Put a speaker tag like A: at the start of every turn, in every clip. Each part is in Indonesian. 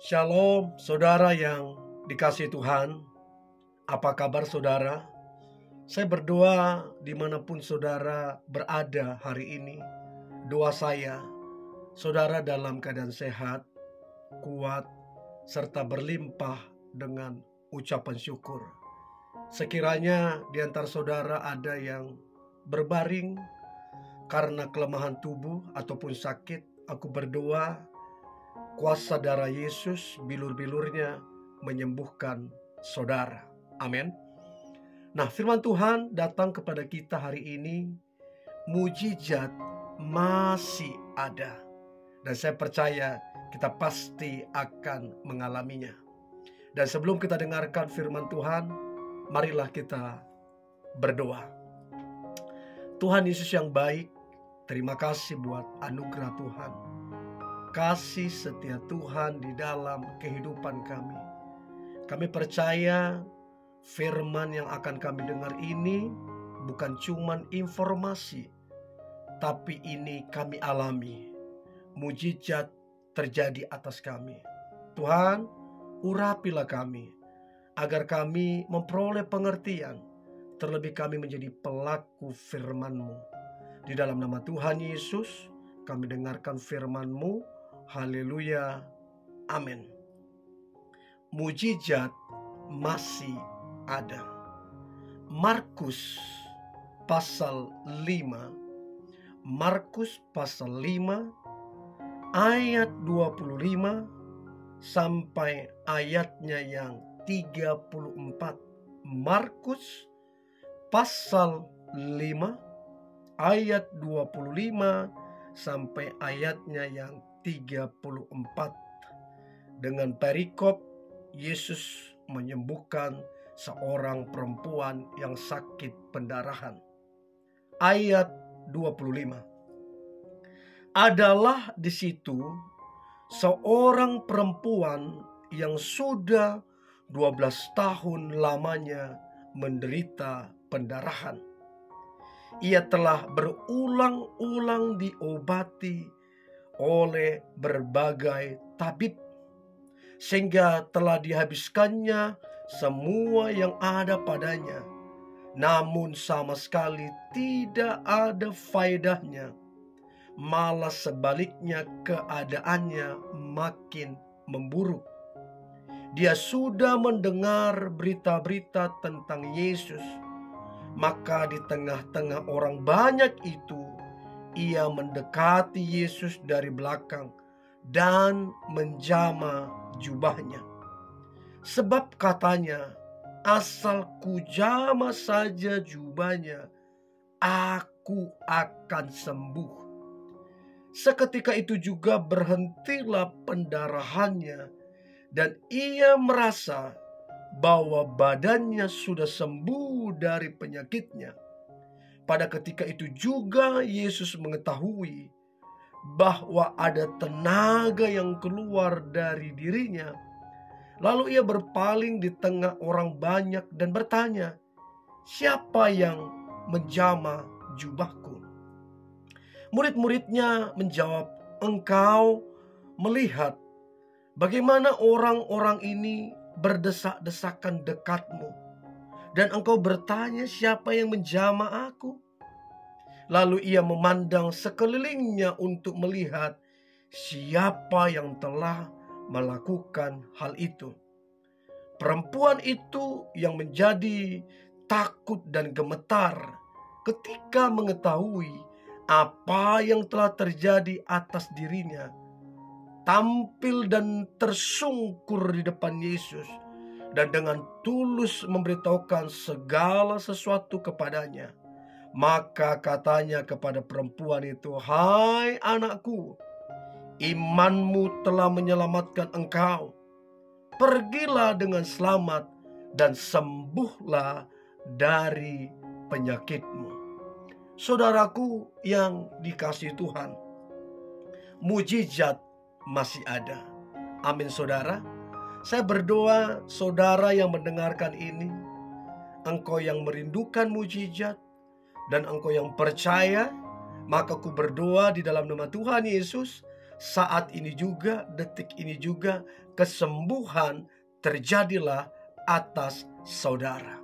A: Shalom, saudara yang dikasihi Tuhan. Apa kabar saudara? Saya berdoa dimanapun saudara berada hari ini. Doa saya, saudara dalam keadaan sehat, kuat, serta berlimpah dengan ucapan syukur. Sekiranya di antara saudara ada yang berbaring karena kelemahan tubuh ataupun sakit, aku berdoa kuasa darah Yesus, bilur-bilurnya menyembuhkan saudara. Amin. Nah, firman Tuhan datang kepada kita hari ini. Mujizat masih ada. Dan saya percaya kita pasti akan mengalaminya. Dan sebelum kita dengarkan firman Tuhan, marilah kita berdoa. Tuhan Yesus yang baik, terima kasih buat anugerah Tuhan. Kasih setia Tuhan di dalam kehidupan kami. Kami percaya firman yang akan kami dengar ini bukan cuma informasi, tapi ini kami alami. Mujizat terjadi atas kami. Tuhan, urapilah kami, agar kami memperoleh pengertian, terlebih kami menjadi pelaku firman-Mu. Di dalam nama Tuhan Yesus, kami dengarkan firman-Mu. Haleluya, amin. Mujizat masih ada. Markus pasal 5. Markus pasal 5 ayat 25 sampai ayatnya yang 34. Markus pasal 5 ayat 25 sampai ayatnya yang 34. Dengan perikop Yesus menyembuhkan seorang perempuan yang sakit pendarahan. Ayat 25. Adalah di situ seorang perempuan yang sudah 12 tahun lamanya menderita pendarahan. Ia telah berulang-ulang diobati oleh berbagai tabib, sehingga telah dihabiskannya semua yang ada padanya, namun sama sekali tidak ada faedahnya. Malah sebaliknya keadaannya makin memburuk. Dia sudah mendengar berita-berita tentang Yesus, maka di tengah-tengah orang banyak itu ia mendekati Yesus dari belakang dan menjama jubahnya. Sebab katanya, asal kujama saja jubahnya, aku akan sembuh. Seketika itu juga berhentilah pendarahannya, dan ia merasa bahwa badannya sudah sembuh dari penyakitnya. Pada ketika itu juga Yesus mengetahui bahwa ada tenaga yang keluar dari dirinya. Lalu ia berpaling di tengah orang banyak dan bertanya, "Siapa yang menjama jubahku?" Murid-muridnya menjawab, "Engkau melihat bagaimana orang-orang ini berdesak-desakan dekatmu, dan engkau bertanya, siapa yang menjama aku?" Lalu ia memandang sekelilingnya untuk melihat siapa yang telah melakukan hal itu. Perempuan itu yang menjadi takut dan gemetar ketika mengetahui apa yang telah terjadi atas dirinya, tampil dan tersungkur di depan Yesus, dan dengan tulus memberitahukan segala sesuatu kepadanya. Maka katanya kepada perempuan itu, "Hai anakku, imanmu telah menyelamatkan engkau. Pergilah dengan selamat dan sembuhlah dari penyakitmu." Saudaraku yang dikasihi Tuhan, mujizat masih ada. Amin saudara. Saya berdoa saudara yang mendengarkan ini, engkau yang merindukan mujizat, dan engkau yang percaya, maka ku berdoa di dalam nama Tuhan Yesus, saat ini juga, detik ini juga, kesembuhan terjadilah atas saudara.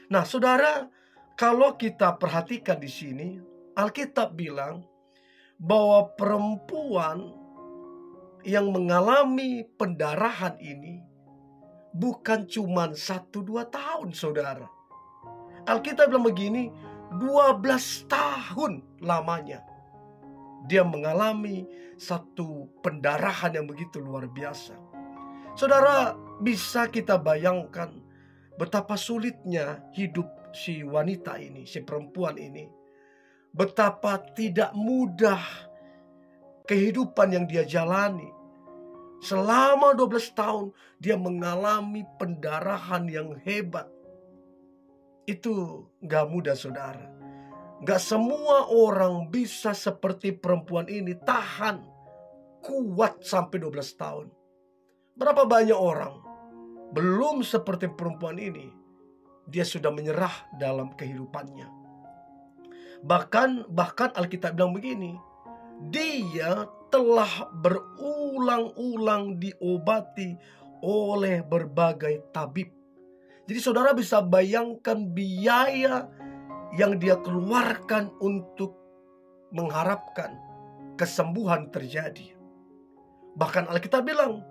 A: Nah, saudara, kalau kita perhatikan di sini, Alkitab bilang bahwa perempuan yang mengalami pendarahan ini bukan cuma 1-2 tahun, saudara. Alkitab bilang begini, 12 tahun lamanya dia mengalami satu pendarahan yang begitu luar biasa. Saudara, bisa kita bayangkan betapa sulitnya hidup si wanita ini, si perempuan ini. Betapa tidak mudah kehidupan yang dia jalani. Selama 12 tahun dia mengalami pendarahan yang hebat. Itu gak mudah, saudara. Gak semua orang bisa seperti perempuan ini tahan kuat sampai 12 tahun. Berapa banyak orang belum seperti perempuan ini, dia sudah menyerah dalam kehidupannya. Bahkan Alkitab bilang begini, dia telah berulang-ulang diobati oleh berbagai tabib. Jadi saudara bisa bayangkan biaya yang dia keluarkan untuk mengharapkan kesembuhan terjadi. Bahkan Alkitab bilang,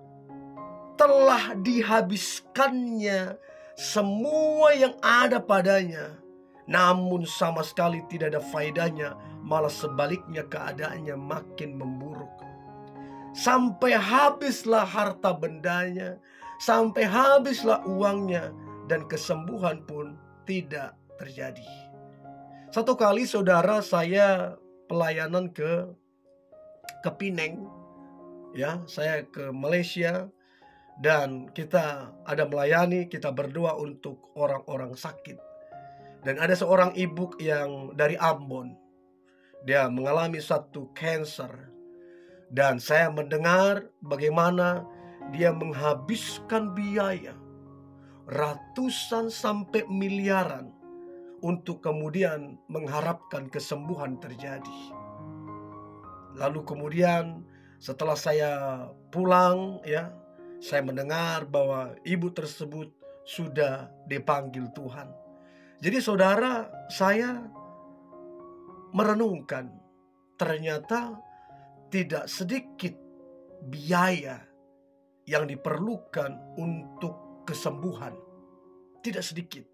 A: telah dihabiskannya semua yang ada padanya, namun sama sekali tidak ada faedahnya, malah sebaliknya keadaannya makin memburuk. Sampai habislah harta bendanya, sampai habislah uangnya, dan kesembuhan pun tidak terjadi. Satu kali, saudara, saya pelayanan ke Pineng, ya, saya ke Malaysia. Dan kita ada melayani, kita berdoa untuk orang-orang sakit. Dan ada seorang ibu yang dari Ambon. Dia mengalami satu kanker. Dan saya mendengar bagaimana dia menghabiskan biaya ratusan sampai miliaran untuk kemudian mengharapkan kesembuhan terjadi. Lalu kemudian setelah saya pulang, ya, saya mendengar bahwa ibu tersebut sudah dipanggil Tuhan. Jadi saudara, saya merenungkan, ternyata tidak sedikit biaya yang diperlukan untuk kesembuhan. Tidak sedikit.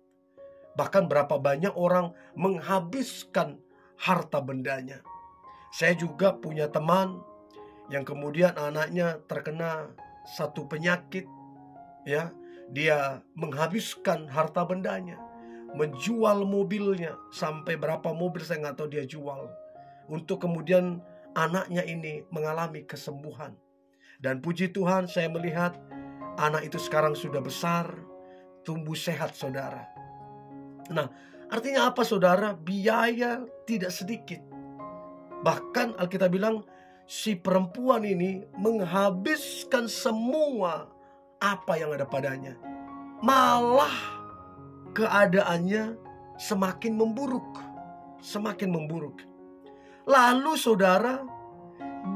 A: Bahkan berapa banyak orang menghabiskan harta bendanya. Saya juga punya teman yang kemudian anaknya terkena satu penyakit, ya, dia menghabiskan harta bendanya, menjual mobilnya, sampai berapa mobil saya nggak tahu dia jual, untuk kemudian anaknya ini mengalami kesembuhan. Dan puji Tuhan, saya melihat anak itu sekarang sudah besar, tumbuh sehat, saudara. Nah, artinya apa, saudara? Biaya tidak sedikit. Bahkan Alkitab bilang, si perempuan ini menghabiskan semua apa yang ada padanya. Malah keadaannya semakin memburuk. Semakin memburuk. Lalu saudara,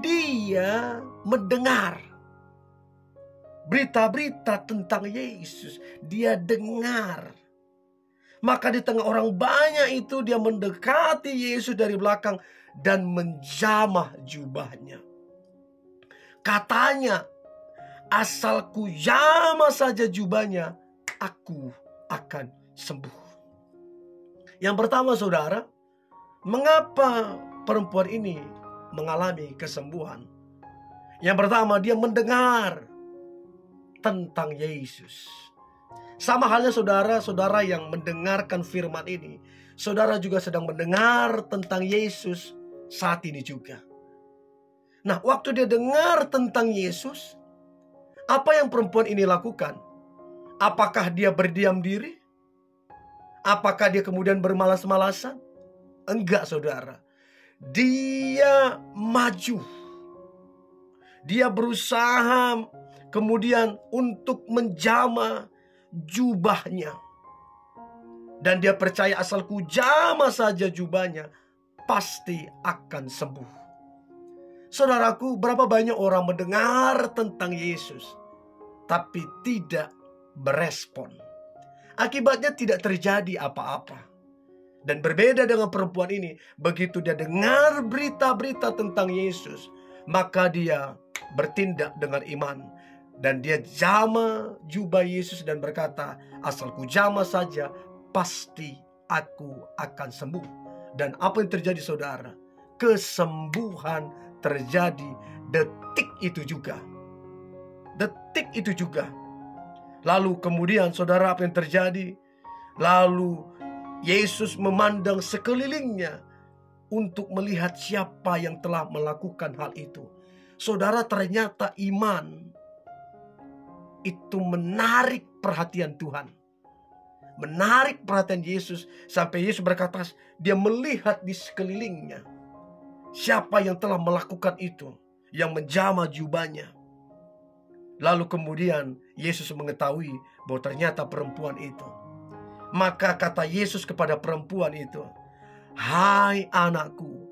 A: dia mendengar berita-berita tentang Yesus. Dia dengar. Maka di tengah orang banyak itu dia mendekati Yesus dari belakang dan menjamah jubahnya. Katanya, asal ku jamah saja jubahnya, aku akan sembuh. Yang pertama, saudara, mengapa perempuan ini mengalami kesembuhan? Yang pertama, dia mendengar tentang Yesus. Sama halnya saudara-saudara yang mendengarkan firman ini, saudara juga sedang mendengar tentang Yesus saat ini juga. Nah, waktu dia dengar tentang Yesus, apa yang perempuan ini lakukan? Apakah dia berdiam diri? Apakah dia kemudian bermalas-malasan? Enggak, saudara. Dia maju. Dia berusaha kemudian untuk menjamah jubahnya. Dan dia percaya asal ku jamah saja jubahnya, pasti akan sembuh. Saudaraku, berapa banyak orang mendengar tentang Yesus tapi tidak berespon. Akibatnya tidak terjadi apa-apa. Dan berbeda dengan perempuan ini, begitu dia dengar berita-berita tentang Yesus, maka dia bertindak dengan iman. Dan dia jama jubah Yesus dan berkata, asal ku jama saja, pasti aku akan sembuh. Dan apa yang terjadi saudara? Kesembuhan terjadi detik itu juga. Detik itu juga. Lalu kemudian saudara, apa yang terjadi? Lalu Yesus memandang sekelilingnya untuk melihat siapa yang telah melakukan hal itu. Saudara, ternyata iman itu menarik perhatian Tuhan. Menarik perhatian Yesus sampai Yesus berkata, dia melihat di sekelilingnya siapa yang telah melakukan itu, yang menjamah jubahnya. Lalu kemudian Yesus mengetahui bahwa ternyata perempuan itu. Maka kata Yesus kepada perempuan itu, hai anakku,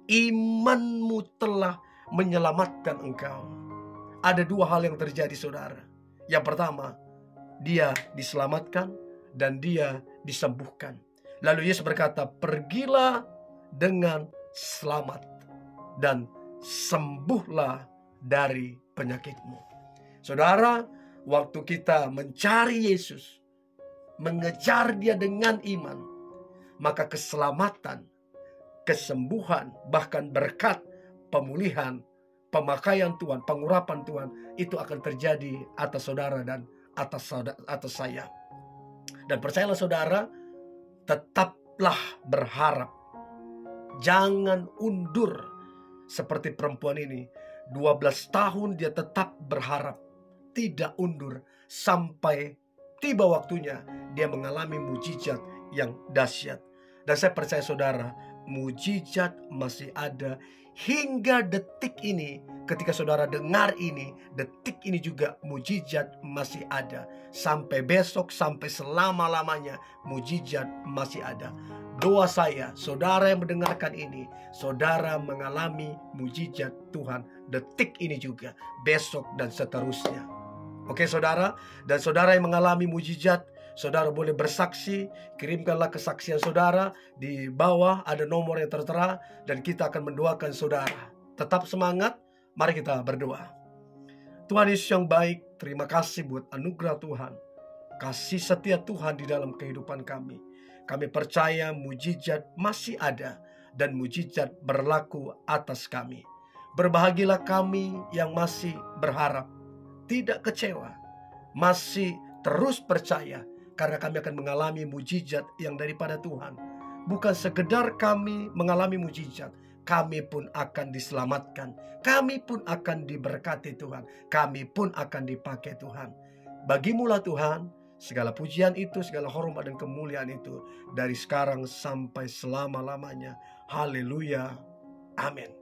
A: imanmu telah menyelamatkan engkau. Ada dua hal yang terjadi saudara. Yang pertama, dia diselamatkan dan dia disembuhkan. Lalu Yesus berkata, pergilah dengan selamat dan sembuhlah dari penyakitmu. Saudara, waktu kita mencari Yesus, mengejar dia dengan iman, maka keselamatan, kesembuhan, bahkan berkat, pemulihan, pemakaian Tuhan, pengurapan Tuhan, itu akan terjadi atas saudara dan atas saya. Dan percayalah saudara, tetaplah berharap. Jangan undur seperti perempuan ini. 12 tahun dia tetap berharap, tidak undur sampai tiba waktunya dia mengalami mujizat yang dahsyat. Dan saya percaya saudara, mujizat masih ada hingga detik ini. Ketika saudara dengar ini, detik ini juga mujizat masih ada. Sampai besok, sampai selama-lamanya mujizat masih ada. Doa saya, saudara yang mendengarkan ini, saudara mengalami mujizat Tuhan detik ini juga, besok dan seterusnya. Oke saudara, dan saudara yang mengalami mujizat, saudara boleh bersaksi. Kirimkanlah kesaksian saudara. Di bawah ada nomor yang tertera, dan kita akan mendoakan saudara. Tetap semangat, mari kita berdoa. Tuhan Yesus yang baik, terima kasih buat anugerah Tuhan, kasih setia Tuhan di dalam kehidupan kami. Kami percaya mujizat masih ada dan mujizat berlaku atas kami. Berbahagialah kami yang masih berharap, tidak kecewa, masih terus percaya, karena kami akan mengalami mujizat yang daripada Tuhan. Bukan sekedar kami mengalami mujizat, kami pun akan diselamatkan, kami pun akan diberkati Tuhan, kami pun akan dipakai Tuhan. Bagimulah Tuhan segala pujian itu, segala hormat dan kemuliaan itu, dari sekarang sampai selama-lamanya. Haleluya. Amin.